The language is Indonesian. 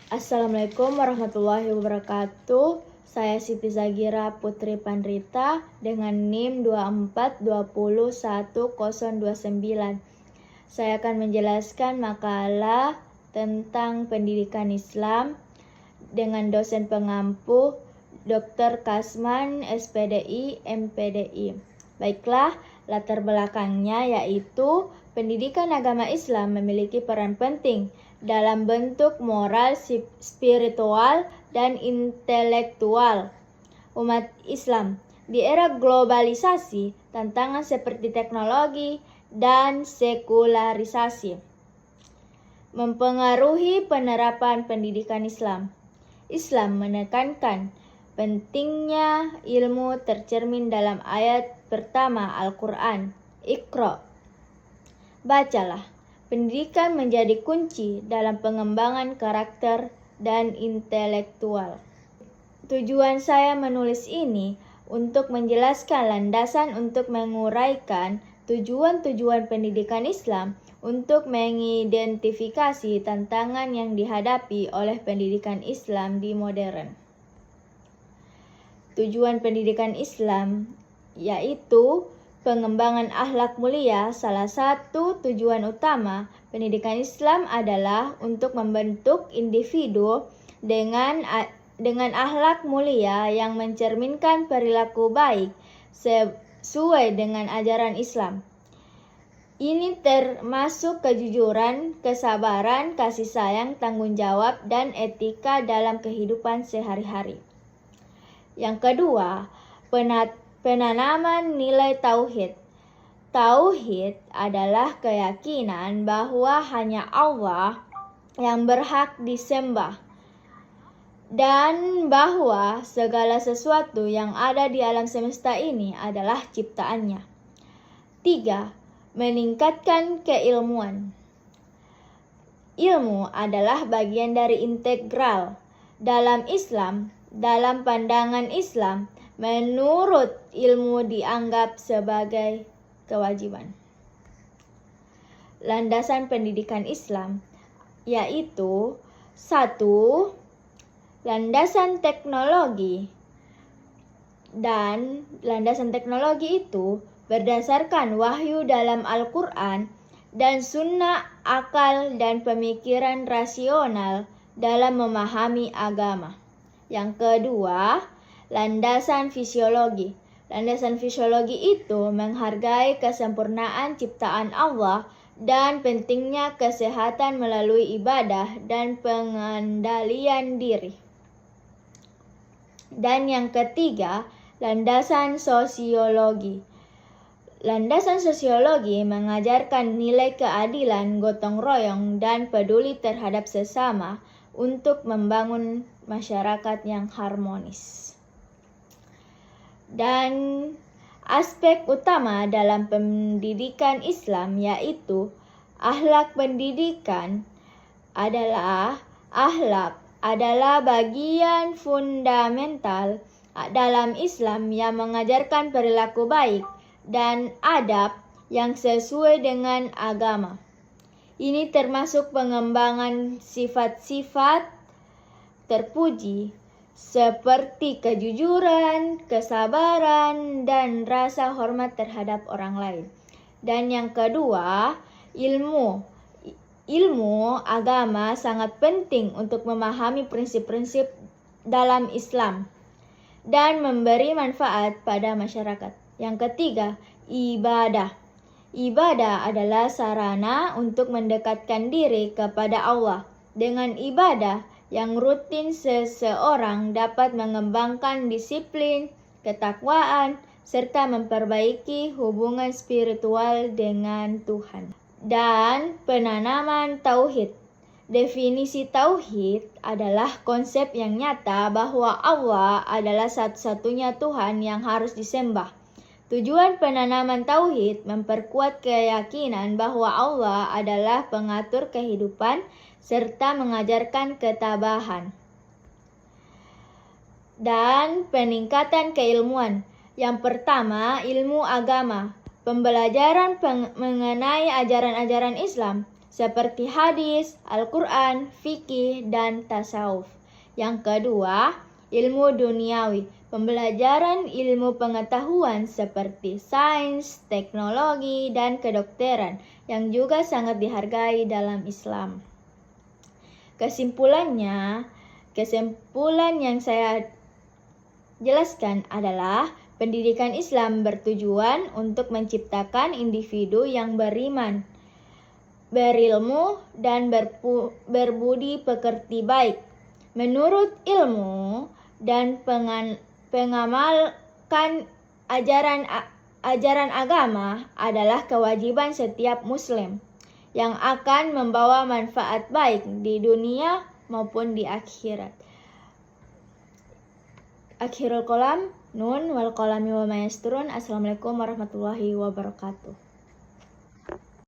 Assalamualaikum warahmatullahi wabarakatuh. Saya Siti Zagira Putri Pandrita dengan NIM 24201029. Saya akan menjelaskan makalah tentang pendidikan Islam dengan dosen pengampu Dr. Kasman, SPDI, MPDI. Baiklah, latar belakangnya yaitu pendidikan agama Islam memiliki peran penting dalam bentuk moral, spiritual, dan intelektual umat Islam. Di era globalisasi, tantangan seperti teknologi dan sekularisasi mempengaruhi penerapan pendidikan Islam. Islam menekankan pentingnya ilmu tercermin dalam ayat pertama Al-Quran, Iqra, bacalah. Pendidikan menjadi kunci dalam pengembangan karakter dan intelektual. Tujuan saya menulis ini untuk menjelaskan landasan untuk menguraikan tujuan-tujuan pendidikan Islam untuk mengidentifikasi tantangan yang dihadapi oleh pendidikan Islam di modern. Tujuan pendidikan Islam yaitu pengembangan akhlak mulia. Salah satu tujuan utama pendidikan Islam adalah untuk membentuk individu dengan akhlak mulia yang mencerminkan perilaku baik sesuai dengan ajaran Islam. Ini termasuk kejujuran, kesabaran, kasih sayang, tanggung jawab, dan etika dalam kehidupan sehari-hari. Yang kedua, penanaman nilai tauhid. Tauhid adalah keyakinan bahwa hanya Allah yang berhak disembah dan bahwa segala sesuatu yang ada di alam semesta ini adalah ciptaannya. 3. Meningkatkan keilmuan. Ilmu adalah bagian dari integral dalam Islam. Dalam pandangan Islam, menurut ilmu dianggap sebagai kewajiban. Landasan pendidikan Islam yaitu 1. Landasan teknologi. Dan landasan teknologi itu berdasarkan wahyu dalam Al-Quran dan sunnah, akal dan pemikiran rasional dalam memahami agama. Yang kedua, landasan fisiologi. Landasan fisiologi itu menghargai kesempurnaan ciptaan Allah dan pentingnya kesehatan melalui ibadah dan pengendalian diri. Dan yang ketiga, landasan sosiologi. Landasan sosiologi mengajarkan nilai keadilan, gotong royong, dan peduli terhadap sesama untuk membangun masyarakat yang harmonis. Dan aspek utama dalam pendidikan Islam yaitu akhlak. Pendidikan adalah bagian fundamental dalam Islam yang mengajarkan perilaku baik dan adab yang sesuai dengan agama. Ini termasuk pengembangan sifat-sifat terpuji seperti kejujuran, kesabaran, dan rasa hormat terhadap orang lain. Dan yang kedua, ilmu. Ilmu agama sangat penting untuk memahami prinsip-prinsip dalam Islam dan memberi manfaat pada masyarakat. Yang ketiga, ibadah. Ibadah adalah sarana untuk mendekatkan diri kepada Allah. Dengan ibadah yang rutin, seseorang dapat mengembangkan disiplin, ketakwaan, serta memperbaiki hubungan spiritual dengan Tuhan. Dan penanaman tauhid. Definisi tauhid adalah konsep yang nyata bahwa Allah adalah satu-satunya Tuhan yang harus disembah. Tujuan penanaman tauhid memperkuat keyakinan bahwa Allah adalah pengatur kehidupan serta mengajarkan ketabahan. Dan peningkatan keilmuan. Yang pertama, ilmu agama. Pembelajaran mengenai ajaran-ajaran Islam seperti hadis, Al-Quran, fikih, dan tasawuf. Yang kedua, ilmu duniawi, pembelajaran ilmu pengetahuan seperti sains, teknologi, dan kedokteran yang juga sangat dihargai dalam Islam. Kesimpulan yang saya jelaskan adalah pendidikan Islam bertujuan untuk menciptakan individu yang beriman, berilmu, dan berbudi pekerti baik menurut ilmu dan pengamalkan ajaran agama adalah kewajiban setiap muslim yang akan membawa manfaat baik di dunia maupun di akhirat. Akhirul qalam, nun wal qalami wa ma yasturun. Assalamualaikum warahmatullahi wabarakatuh.